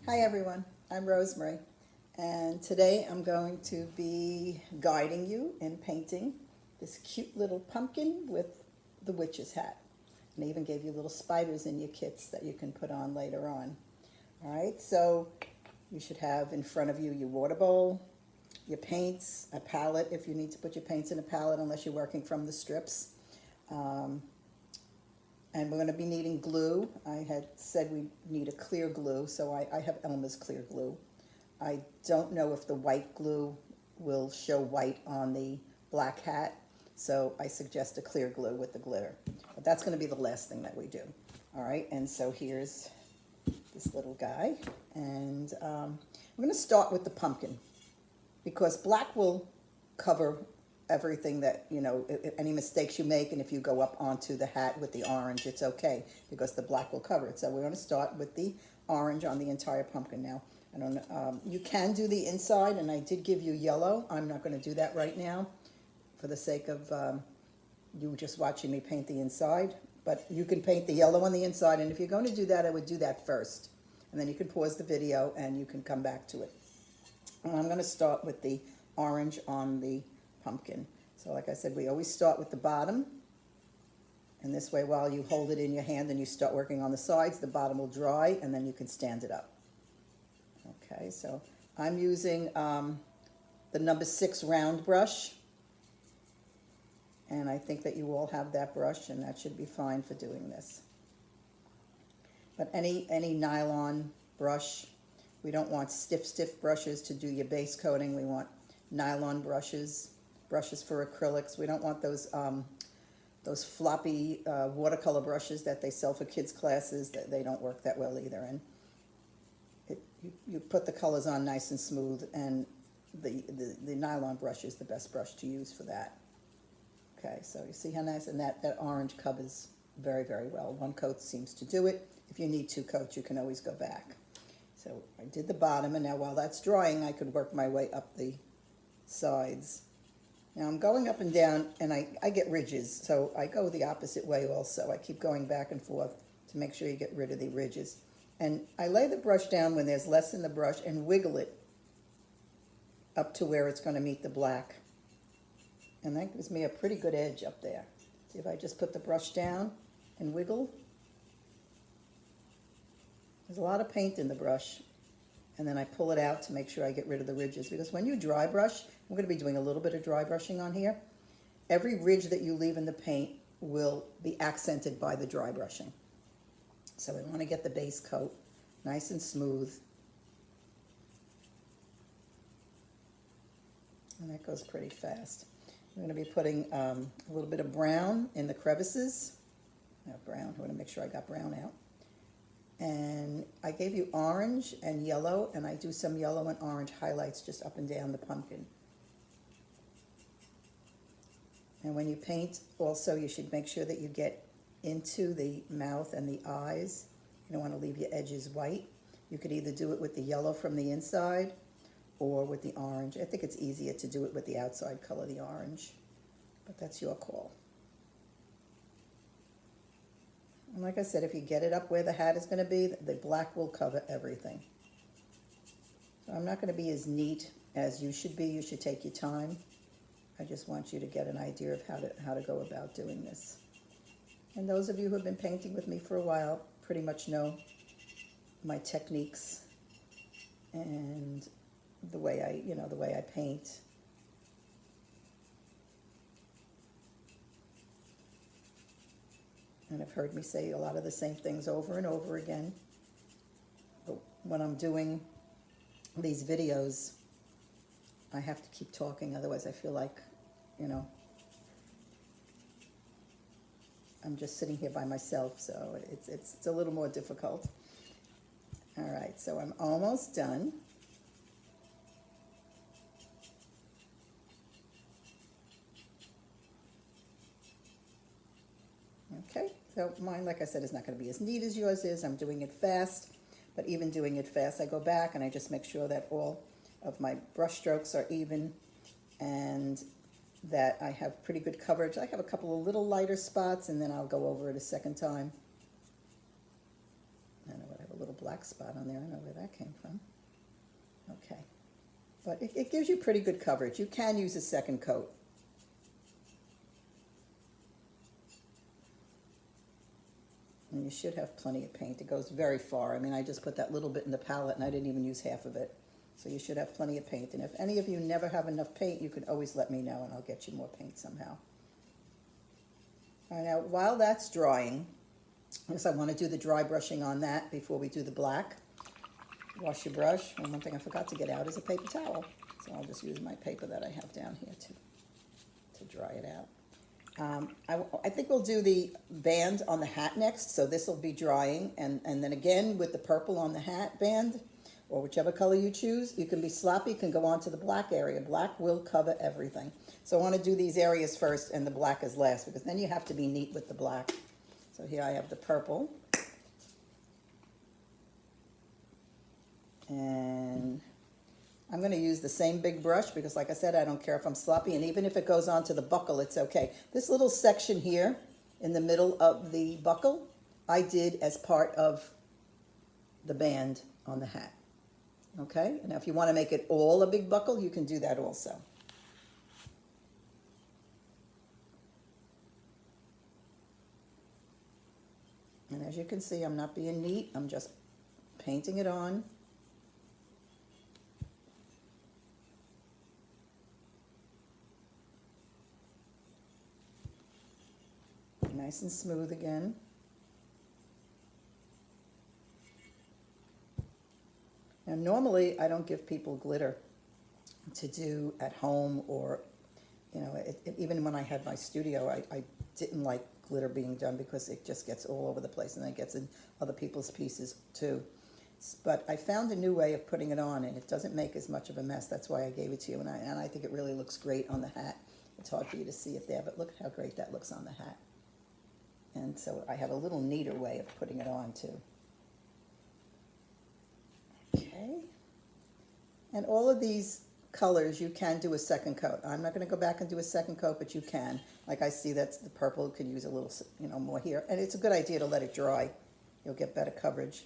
Hi everyone, I'm Rosemary, and today I'm going to be guiding you in painting this cute little pumpkin with the witch's hat. And I even gave you little spiders in your kits that you can put on later on. All right, so you should have in front of you your water bowl, your paints, a palette if you need to put your paints in a palette unless you're working from the strips. And we're going to be needing glue. I had said we need a clear glue, so I have Elmer's clear glue. I don't know if the white glue will show white on the black hat, so I suggest a clear glue with the glitter. But that's going to be the last thing that we do. All right, and so here's this little guy. And we're going to start with the pumpkin because black will cover everything that, any mistakes you make, and if you go up onto the hat with the orange, it's okay because the black will cover it. So we're going to start with the orange on the entire pumpkin. Now, I don't know, you can do the inside, and I did give you yellow. I'm not going to do that right now for the sake of you just watching me paint the inside, but you can paint the yellow on the inside, and if you're going to do that, I would do that first, and then you can pause the video and you can come back to it. And I'm going to start with the orange on the pumpkin. So like I said, we always start with the bottom, and this way while you hold it in your hand and you start working on the sides, the bottom will dry and then you can stand it up. Okay, so I'm using the number 6 round brush, and I think that you all have that brush and that should be fine for doing this. But any nylon brush, we don't want stiff brushes to do your base coating. We want nylon brushes for acrylics. We don't want those floppy watercolor brushes that they sell for kids' classes. They don't work that well either. And you put the colors on nice and smooth, and the nylon brush is the best brush to use for that. Okay, so you see how nice, and that orange covers very, very well. One coat seems to do it. If you need 2 coats, you can always go back. So I did the bottom, and now while that's drying, I could work my way up the sides. Now I'm going up and down, and I get ridges, so I go the opposite way also. I keep going back and forth to make sure you get rid of the ridges. And I lay the brush down when there's less in the brush and wiggle it up to where it's going to meet the black. And that gives me a pretty good edge up there. See, if I just put the brush down and wiggle, there's a lot of paint in the brush. And then I pull it out to make sure I get rid of the ridges. Because when you dry brush, I'm going to be doing a little bit of dry brushing on here. Every ridge that you leave in the paint will be accented by the dry brushing. So we want to get the base coat nice and smooth. And that goes pretty fast. I'm going to be putting a little bit of brown in the crevices. Brown, I want to make sure I got brown out. And I gave you orange and yellow, and I do some yellow and orange highlights just up and down the pumpkin. And when you paint, also you should make sure that you get into the mouth and the eyes. You don't want to leave your edges white. You could either do it with the yellow from the inside or with the orange. I think it's easier to do it with the outside color, the orange, but that's your call. And like I said, if you get it up where the hat is going to be, the black will cover everything. So I'm not going to be as neat as you should be. You should take your time. I just want you to get an idea of how to go about doing this. And those of you who have been painting with me for a while pretty much know my techniques and the way I paint. And have heard me say a lot of the same things over and over again. But when I'm doing these videos, I have to keep talking, otherwise I feel like, I'm just sitting here by myself, so it's a little more difficult. All right, so I'm almost done. Okay, so mine, like I said, is not going to be as neat as yours is. I'm doing it fast, but even doing it fast, I go back and I just make sure that all of my brush strokes are even and that I have pretty good coverage. I have a couple of little lighter spots, and then I'll go over it a second time. I know I have a little black black spot on there. I don't know where that came from. Okay. But it gives you pretty good coverage. You can use a second coat. And you should have plenty of paint. It goes very far. I mean, I just put that little bit in the palette and I didn't even use half of it. So you should have plenty of paint. And if any of you never have enough paint, you can always let me know and I'll get you more paint somehow. All right, now while that's drying, because I want to do the dry brushing on that before we do the black. Wash your brush. And one thing I forgot to get out is a paper towel. So I'll just use my paper that I have down here to dry it out. I think we'll do the band on the hat next, so this will be drying, and then again with the purple on the hat band, or whichever color you choose, you can be sloppy, you can go on to the black area. Black will cover everything. So I want to do these areas first and the black is last, because then you have to be neat with the black. So here I have the purple. And I'm going to use the same big brush because, like I said, I don't care if I'm sloppy, and even if it goes onto the buckle, it's okay. This little section here in the middle of the buckle, I did as part of the band on the hat. Okay? And now if you want to make it all a big buckle, you can do that also. And as you can see, I'm not being neat. I'm just painting it on. Nice and smooth again. Now normally I don't give people glitter to do at home, or you know, even when I had my studio, I didn't like glitter being done because it just gets all over the place and it gets in other people's pieces too. But I found a new way of putting it on and it doesn't make as much of a mess. That's why I gave it to you, and I think it really looks great on the hat. It's hard for you to see it there, but look how great that looks on the hat. And so I have a little neater way of putting it on too. Okay. And all of these colors you can do a second coat. I'm not going to go back and do a second coat, but you can. Like I see that's the purple, could use a little, more here. And it's a good idea to let it dry. You'll get better coverage.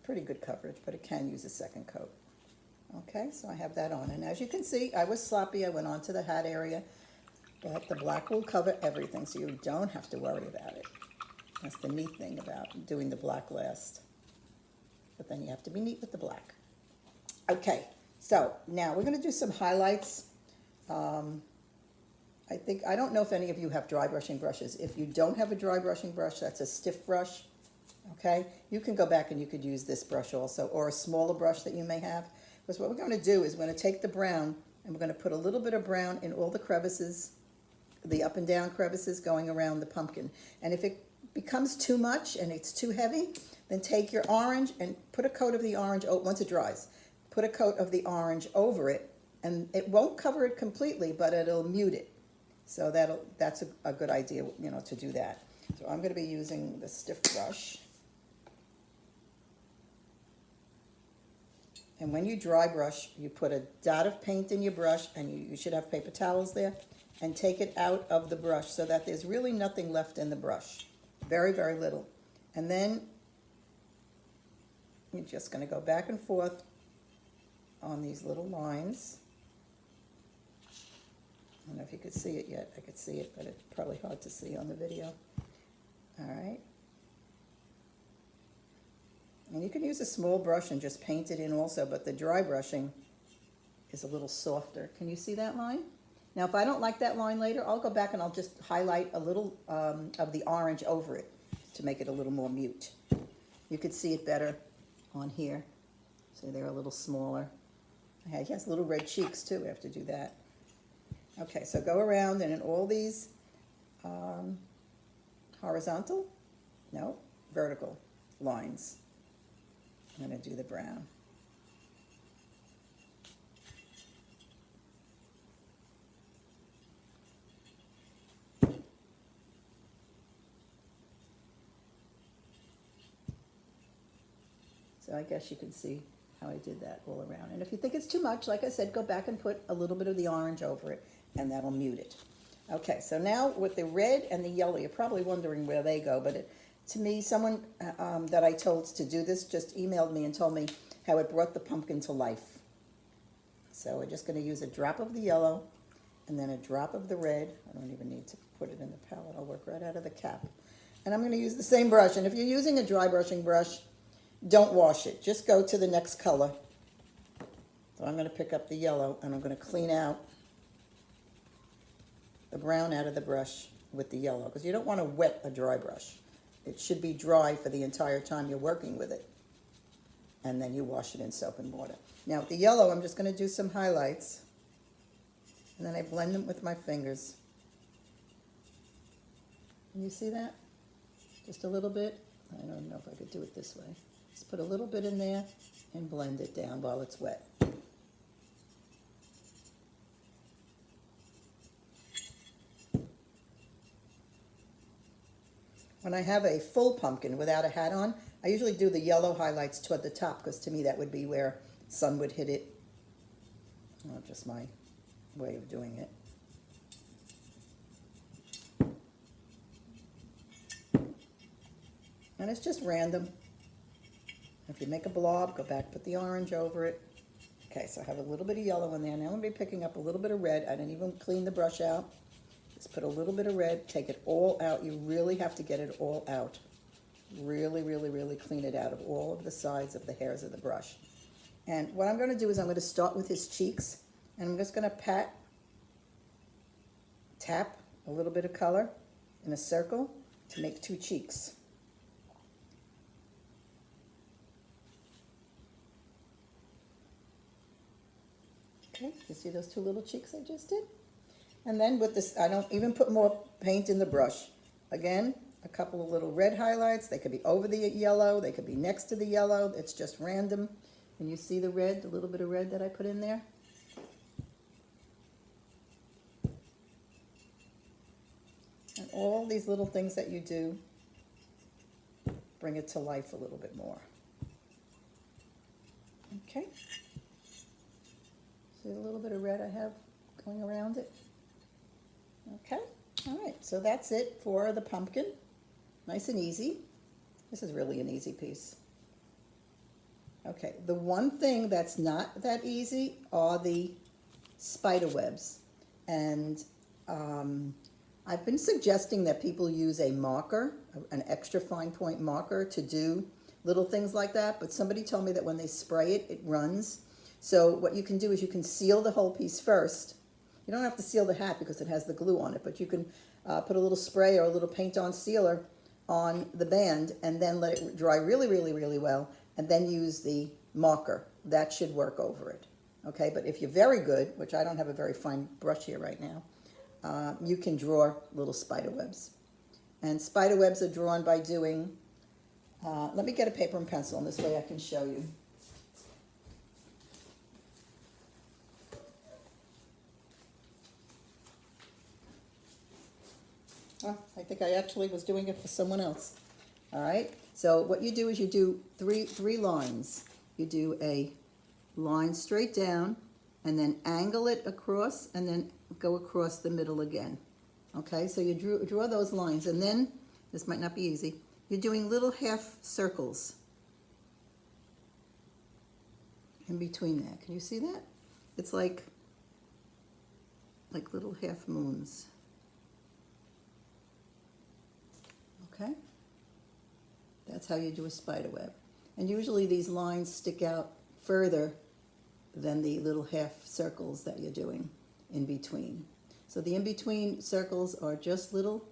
Pretty good coverage, but it can use a second coat. Okay, so I have that on. And as you can see, I was sloppy. I went on to the hat area. But the black will cover everything, so you don't have to worry about it. That's the neat thing about doing the black last. But then you have to be neat with the black. Okay, so now we're going to do some highlights. I don't know if any of you have dry brushing brushes. If you don't have a dry brushing brush, that's a stiff brush. Okay, you can go back and you could use this brush also, or a smaller brush that you may have. Because what we're going to do is we're going to take the brown and we're going to put a little bit of brown in all the crevices, the up and down crevices going around the pumpkin. And if it becomes too much and it's too heavy, then take your orange and put a coat of the orange, once it dries, put a coat of the orange over it, and it won't cover it completely, but it'll mute it. So that's a good idea, to do that. So I'm going to be using the stiff brush. And when you dry brush, you put a dot of paint in your brush, and you should have paper towels there, and take it out of the brush so that there's really nothing left in the brush. Very, very little. And then you're just going to go back and forth on these little lines. I don't know if you could see it yet. I could see it, but it's probably hard to see on the video. All right. And you can use a small brush and just paint it in also, but the dry brushing is a little softer. Can you see that line? Now, if I don't like that line later, I'll go back and I'll just highlight a little of the orange over it to make it a little more mute. You could see it better on here. So they're a little smaller. He has little red cheeks too. We have to do that. Okay, so go around and in all these vertical lines, I'm going to do the brown. So I guess you can see how I did that all around. And if you think it's too much, like I said, go back and put a little bit of the orange over it, and that'll mute it. Okay, so now with the red and the yellow, you're probably wondering where they go, but to me, someone that I told to do this just emailed me and told me how it brought the pumpkin to life. So we're just going to use a drop of the yellow and then a drop of the red. I don't even need to put it in the palette. I'll work right out of the cap. And I'm going to use the same brush. And if you're using a dry brushing brush, don't wash it. Just go to the next color. So I'm going to pick up the yellow and I'm going to clean out the brown out of the brush with the yellow, because you don't want to wet a dry brush. It should be dry for the entire time you're working with it. And then you wash it in soap and water. Now with the yellow, I'm just going to do some highlights. And then I blend them with my fingers. Can you see that? Just a little bit. I don't know if I could do it this way. Just put a little bit in there and blend it down while it's wet. When I have a full pumpkin without a hat on, I usually do the yellow highlights toward the top, because to me that would be where sun would hit it. Oh, just my way of doing it. And it's just random. If you make a blob, go back, put the orange over it. Okay, so I have a little bit of yellow in there. Now I'm going to be picking up a little bit of red. I didn't even clean the brush out. Just put a little bit of red, take it all out. You really have to get it all out. Really, really, really clean it out of all of the sides of the hairs of the brush. And what I'm going to do is I'm going to start with his cheeks, and I'm just going to tap a little bit of color in a circle to make two cheeks. Okay, you see those two little cheeks I just did? And then with this, I don't even put more paint in the brush. Again, a couple of little red highlights. They could be over the yellow. They could be next to the yellow. It's just random. And you see the red, the little bit of red that I put in there? And all these little things that you do bring it to life a little bit more. Okay. See the little bit of red I have going around it? Okay, all right, so that's it for the pumpkin. Nice and easy. This is really an easy piece. Okay, the one thing that's not that easy are the spider webs. And I've been suggesting that people use a marker, an extra fine point marker, to do little things like that. But somebody told me that when they spray it, it runs. So what you can do is you can seal the whole piece first. You don't have to seal the hat because it has the glue on it, but you can put a little spray or a little paint-on sealer on the band and then let it dry really, really, really well, and then use the marker. That should work over it. Okay, but if you're very good, which I don't have a very fine brush here right now, you can draw little spider webs. And spider webs are drawn by doing, let me get a paper and pencil, and this way I can show you. Oh, I think I actually was doing it for someone else. All right, so what you do is you do three lines. You do a line straight down, and then angle it across, and then go across the middle again. Okay, so you draw those lines, and then, this might not be easy, you're doing little half circles in between that. Can you see that? It's like little half moons. Okay, that's how you do a spider web. And usually these lines stick out further than the little half circles that you're doing in between. So the in-between circles are just little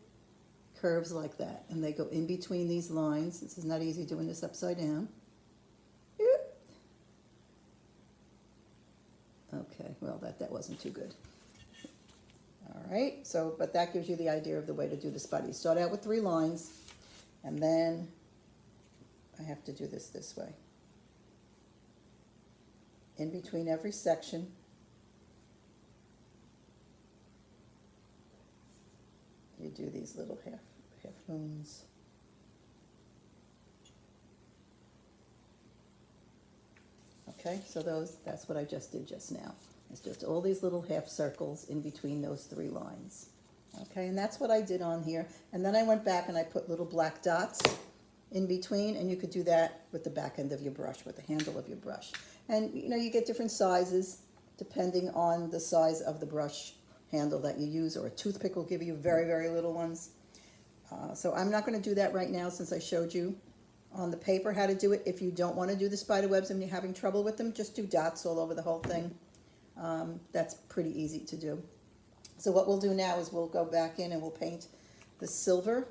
curves like that, and they go in between these lines. This is not easy doing this upside down. Okay, well that wasn't too good. All right, so, but that gives you the idea of the way to do the spider. You start out with 3 lines, and then I have to do this way. In between every section, you do these little half moons. Okay, so that's what I just did just now. It's just all these little half circles in between those 3 lines. Okay, and that's what I did on here. And then I went back and I put little black dots in between, and you could do that with the back end of your brush, with the handle of your brush. And you know, you get different sizes depending on the size of the brush handle that you use, or a toothpick will give you very, very little ones. So I'm not going to do that right now since I showed you on the paper how to do it. If you don't want to do the spider webs and you're having trouble with them, just do dots all over the whole thing. That's pretty easy to do. So what we'll do now is we'll go back in and we'll paint the silver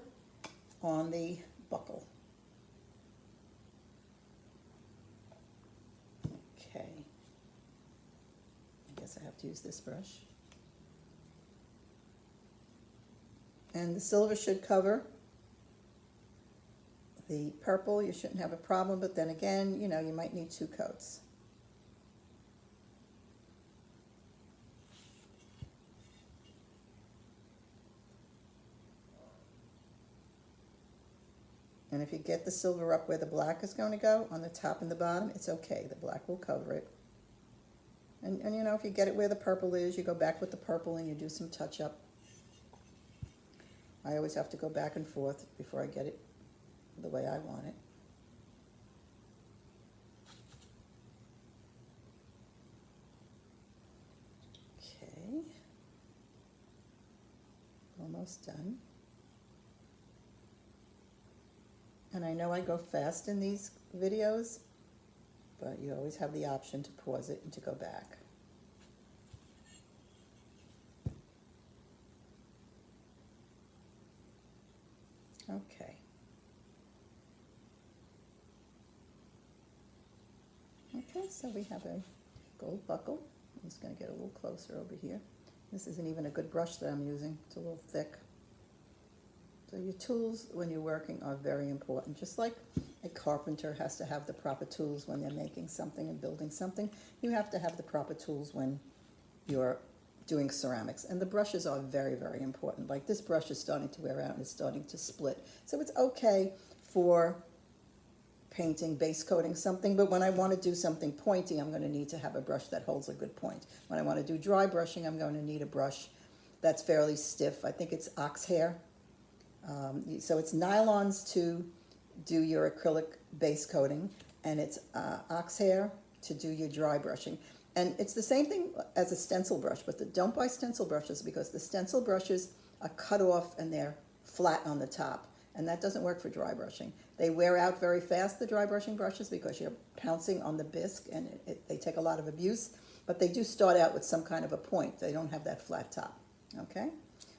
on the buckle. Okay. I guess I have to use this brush. And the silver should cover the purple. You shouldn't have a problem, but then again, you know, you might need 2 coats. And if you get the silver up where the black is going to go, on the top and the bottom, it's okay. The black will cover it. And you know, if you get it where the purple is, you go back with the purple and you do some touch-up. I always have to go back and forth before I get it the way I want it. Okay. Almost done. And I know I go fast in these videos, but you always have the option to pause it and to go back. Okay. Okay, so we have a gold buckle. I'm just going to get a little closer over here. This isn't even a good brush that I'm using. It's a little thick. So your tools when you're working are very important. Just like a carpenter has to have the proper tools when they're making something and building something, you have to have the proper tools when you're doing ceramics. And the brushes are very, very important. Like this brush is starting to wear out and it's starting to split. So it's okay for painting, base coating something, but when I want to do something pointy, I'm going to need to have a brush that holds a good point. When I want to do dry brushing, I'm going to need a brush that's fairly stiff. I think it's ox hair. So it's nylons to do your acrylic base coating, and it's ox hair to do your dry brushing. And it's the same thing as a stencil brush, but don't buy stencil brushes because the stencil brushes are cut off and they're flat on the top. And that doesn't work for dry brushing. They wear out very fast, the dry brushing brushes, because you're pouncing on the bisque and they take a lot of abuse. But they do start out with some kind of a point. They don't have that flat top. Okay?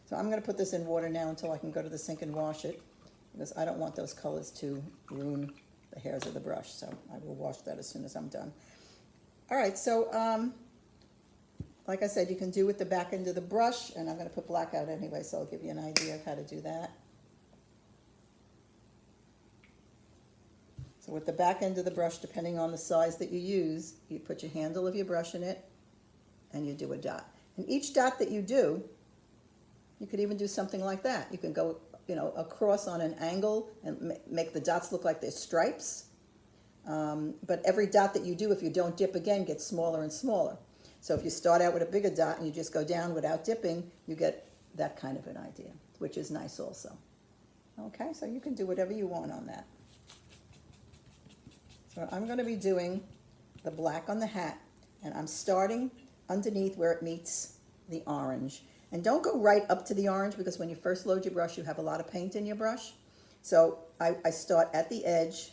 So I'm going to put this in water now until I can go to the sink and wash it, because I don't want those colors to ruin the hairs of the brush. So I will wash that as soon as I'm done. All right, so like I said, you can do with the back end of the brush, and I'm going to put black out anyway, so I'll give you an idea of how to do that. So with the back end of the brush, depending on the size that you use, you put your handle of your brush in it, and you do a dot. And each dot that you do, you could even do something like that. You can go, you know, across on an angle and make the dots look like they're stripes. But every dot that you do, if you don't dip again, gets smaller and smaller. So if you start out with a bigger dot and you just go down without dipping, you get that kind of an idea, which is nice also. Okay, so you can do whatever you want on that. So I'm going to be doing the black on the hat, and I'm starting underneath where it meets the orange. And don't go right up to the orange, because when you first load your brush, you have a lot of paint in your brush. So I start at the edge,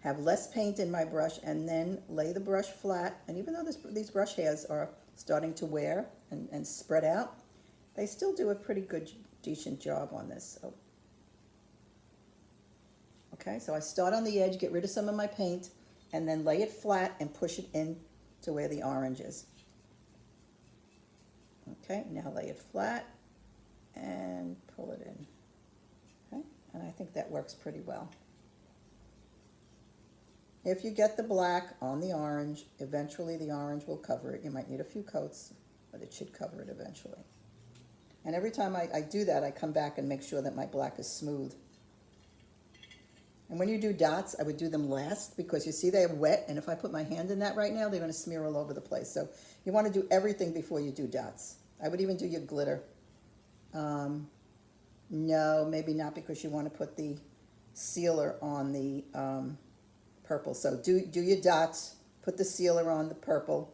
have less paint in my brush, and then lay the brush flat. And even though these brush hairs are starting to wear and spread out, they still do a pretty good, decent job on this. So, okay, so I start on the edge, get rid of some of my paint, and then lay it flat and push it in to where the orange is. Okay, now lay it flat and pull it in. Okay, and I think that works pretty well. If you get the black on the orange, eventually the orange will cover it. You might need a few coats, but it should cover it eventually. And every time I do that, I come back and make sure that my black is smooth. And when you do dots, I would do them last, because you see they're wet, and if I put my hand in that right now, they're going to smear all over the place. So you want to do everything before you do dots. I would even do your glitter. No, maybe not, because you want to put the sealer on the purple. So do your dots, put the sealer on the purple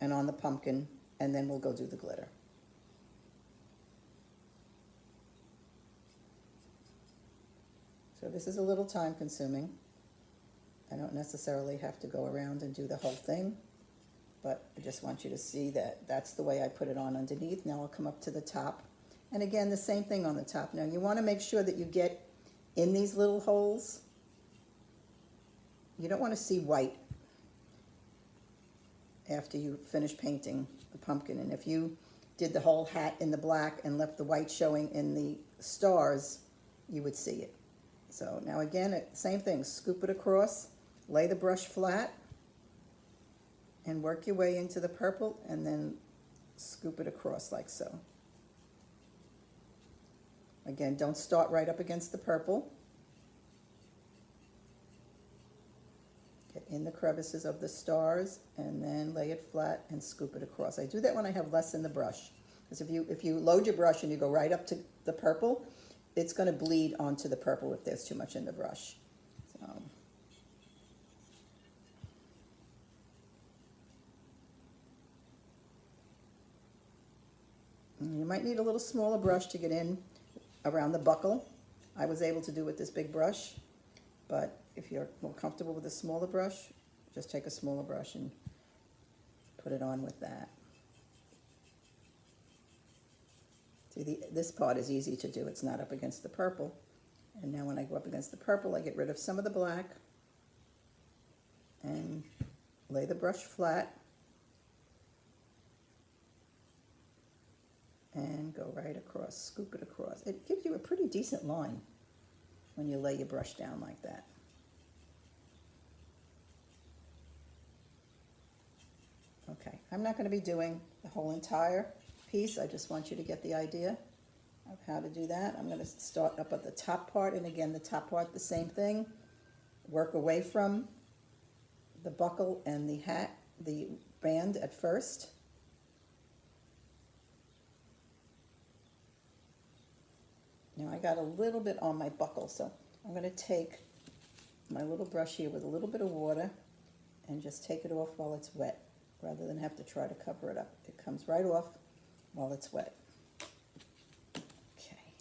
and on the pumpkin, and then we'll go do the glitter. So this is a little time consuming. I don't necessarily have to go around and do the whole thing, but I just want you to see that that's the way I put it on underneath. Now I'll come up to the top. And again, the same thing on the top. Now you want to make sure that you get in these little holes. You don't want to see white after you finish painting the pumpkin. And if you did the whole hat in the black and left the white showing in the stars, you would see it. So now again, same thing, scoop it across, lay the brush flat, and work your way into the purple, and then scoop it across like so. Again, don't start right up against the purple. Get in the crevices of the stars, and then lay it flat and scoop it across. I do that when I have less in the brush, because if you load your brush and you go right up to the purple, it's going to bleed onto the purple if there's too much in the brush. So. You might need a little smaller brush to get in around the buckle. I was able to do with this big brush, but if you're more comfortable with a smaller brush, just take a smaller brush and put it on with that. See, this part is easy to do. It's not up against the purple. And now when I go up against the purple, I get rid of some of the black and lay the brush flat and go right across, scoop it across. It gives you a pretty decent line when you lay your brush down like that. Okay, I'm not going to be doing the whole entire piece. I just want you to get the idea of how to do that. I'm going to start up at the top part, and again, the top part, the same thing. Work away from the buckle and the hat, the band at first. Now I got a little bit on my buckle, so I'm going to take my little brush here with a little bit of water and just take it off while it's wet, rather than have to try to cover it up. It comes right off while it's wet. Okay.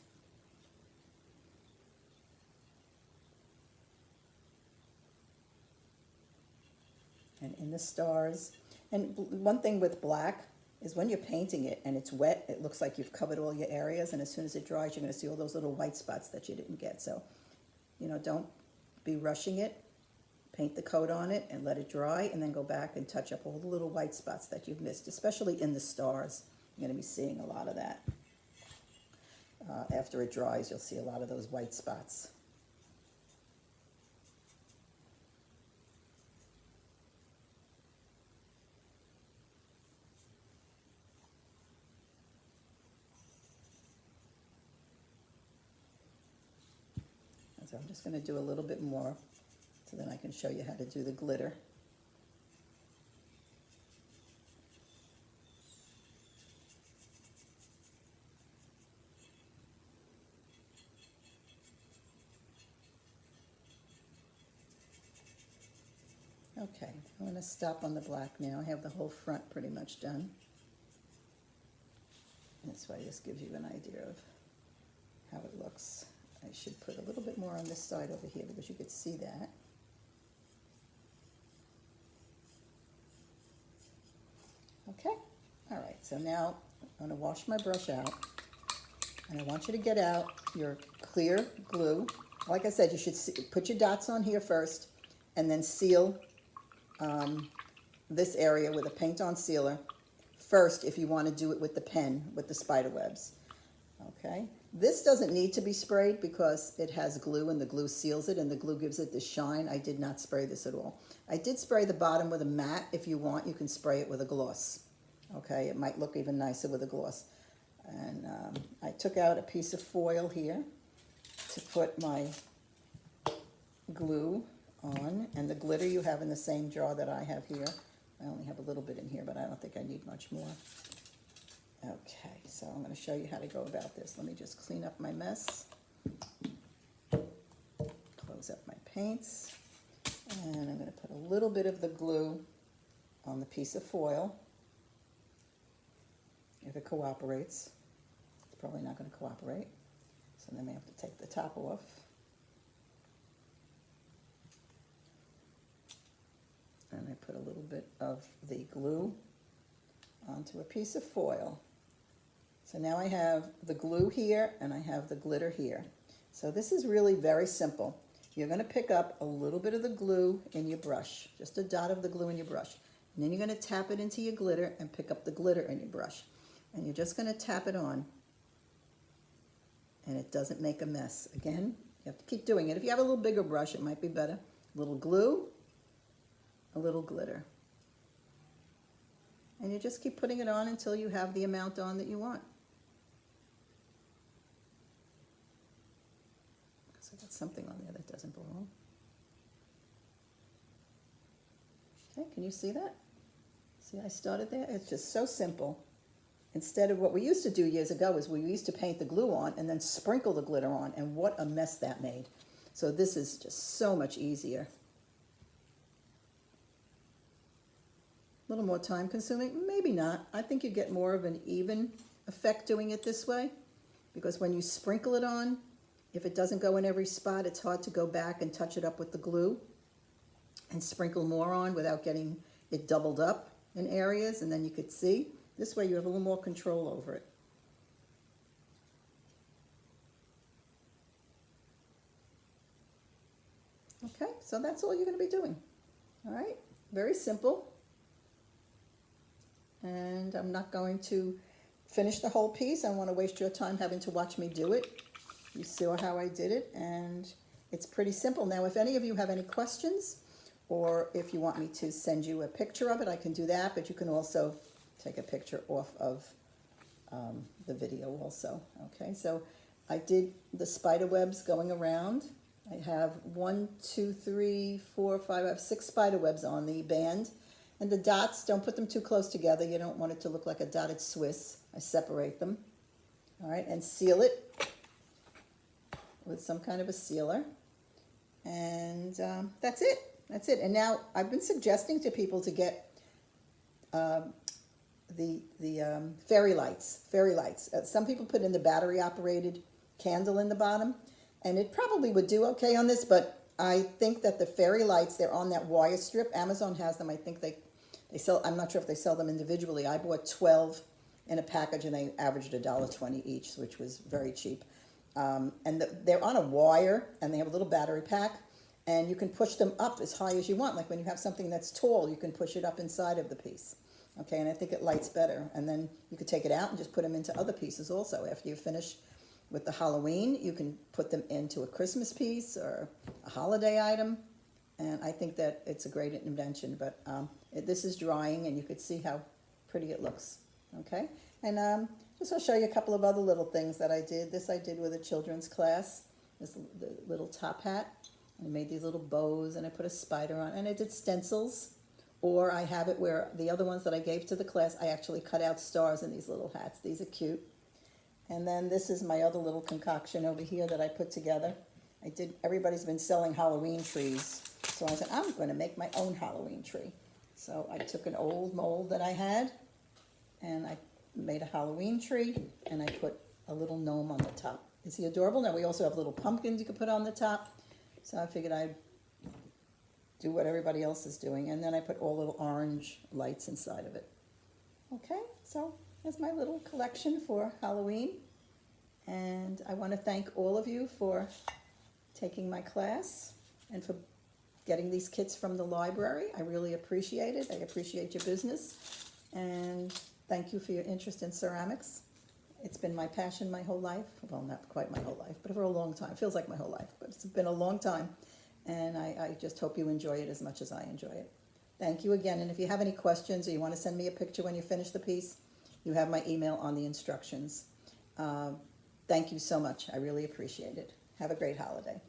And in the stars, and one thing with black is when you're painting it and it's wet, it looks like you've covered all your areas, and as soon as it dries, you're going to see all those little white spots that you didn't get. So, you know, don't be rushing it. Paint the coat on it and let it dry, and then go back and touch up all the little white spots that you've missed, especially in the stars. You're going to be seeing a lot of that. After it dries, you'll see a lot of those white spots. So I'm just going to do a little bit more so then I can show you how to do the glitter. Okay, I'm going to stop on the black now. I have the whole front pretty much done. This way this gives you an idea of how it looks. I should put a little bit more on this side over here because you could see that. Okay, all right, so now I'm going to wash my brush out, and I want you to get out your clear glue. Like I said, you should put your dots on here first, and then seal this area with a paint-on sealer first if you want to do it with the pen, with the spider webs. Okay, this doesn't need to be sprayed because it has glue, and the glue seals it, and the glue gives it this shine. I did not spray this at all. I did spray the bottom with a matte. If you want, you can spray it with a gloss. Okay, it might look even nicer with a gloss. And I took out a piece of foil here to put my glue on, and the glitter you have in the same jar that I have here. I only have a little bit in here, but I don't think I need much more. Okay, so I'm going to show you how to go about this. Let me just clean up my mess. paints. And I'm going to put a little bit of the glue on the piece of foil, if it cooperates. It's probably not going to cooperate, so then we have to take the top off. And I put a little bit of the glue onto a piece of foil. So now I have the glue here and I have the glitter here. So this is really very simple. You're going to pick up a little bit of the glue in your brush, just a dot of the glue in your brush. And then you're going to tap it into your glitter and pick up the glitter in your brush. And you're just going to tap it on. And it doesn't make a mess. Again, you have to keep doing it. If you have a little bigger brush, it might be better. A little glue, a little glitter. And you just keep putting it on until you have the amount on that you want. So I got something on there that doesn't belong. Okay, can you see that? See, I started there. It's just so simple. Instead of what we used to do years ago is we used to paint the glue on and then sprinkle the glitter on, and what a mess that made. So this is just so much easier. A little more time consuming, maybe not. I think you get more of an even effect doing it this way, because when you sprinkle it on, if it doesn't go in every spot, it's hard to go back and touch it up with the glue and sprinkle more on without getting it doubled up in areas, and then you could see. This way you have a little more control over it. Okay, so that's all you're going to be doing. All right, very simple. And I'm not going to finish the whole piece. I don't want to waste your time having to watch me do it. You saw how I did it, and it's pretty simple. Now, if any of you have any questions, or if you want me to send you a picture of it, I can do that, but you can also take a picture off of the video also. Okay, so I did the spider webs going around. I have 1, 2, 3, 4, 5, I have 6 spider webs on the band. And the dots, don't put them too close together. You don't want it to look like a dotted Swiss. I separate them. All right, and seal it with some kind of a sealer. And that's it. That's it. And now I've been suggesting to people to get the fairy lights. Fairy lights. Some people put in the battery-operated candle in the bottom, and it probably would do okay on this, but I think that the fairy lights, they're on that wire strip. Amazon has them. I think they sell, I'm not sure if they sell them individually. I bought 12 in a package, and they averaged $1.20 each, which was very cheap. And they're on a wire, and they have a little battery pack, and you can push them up as high as you want. Like when you have something that's tall, you can push it up inside of the piece. Okay, and I think it lights better. And then you could take it out and just put them into other pieces also. After you finish with the Halloween, you can put them into a Christmas piece or a holiday item. And I think that it's a great invention. But this is drying, and you could see how pretty it looks. Okay, and just I'll show you a couple of other little things that I did. This I did with a children's class. This the little top hat. I made these little bows, and I put a spider on, and I did stencils. Or I have it where the other ones that I gave to the class, I actually cut out stars in these little hats. These are cute. And then this is my other little concoction over here that I put together. Everybody's been selling Halloween trees. So I said, I'm going to make my own Halloween tree. So I took an old mold that I had, and I made a Halloween tree, and I put a little gnome on the top. Is he adorable? Now we also have little pumpkins you could put on the top. So I figured I'd do what everybody else is doing. And then I put all little orange lights inside of it. Okay, so that's my little collection for Halloween. And I want to thank all of you for taking my class and for getting these kits from the library. I really appreciate it. I appreciate your business. And thank you for your interest in ceramics. It's been my passion my whole life. Well, not quite my whole life, but for a long time. It feels like my whole life, but it's been a long time. And I just hope you enjoy it as much as I enjoy it. Thank you again. And if you have any questions or you want to send me a picture when you finish the piece, you have my email on the instructions. Thank you so much. I really appreciate it. Have a great holiday.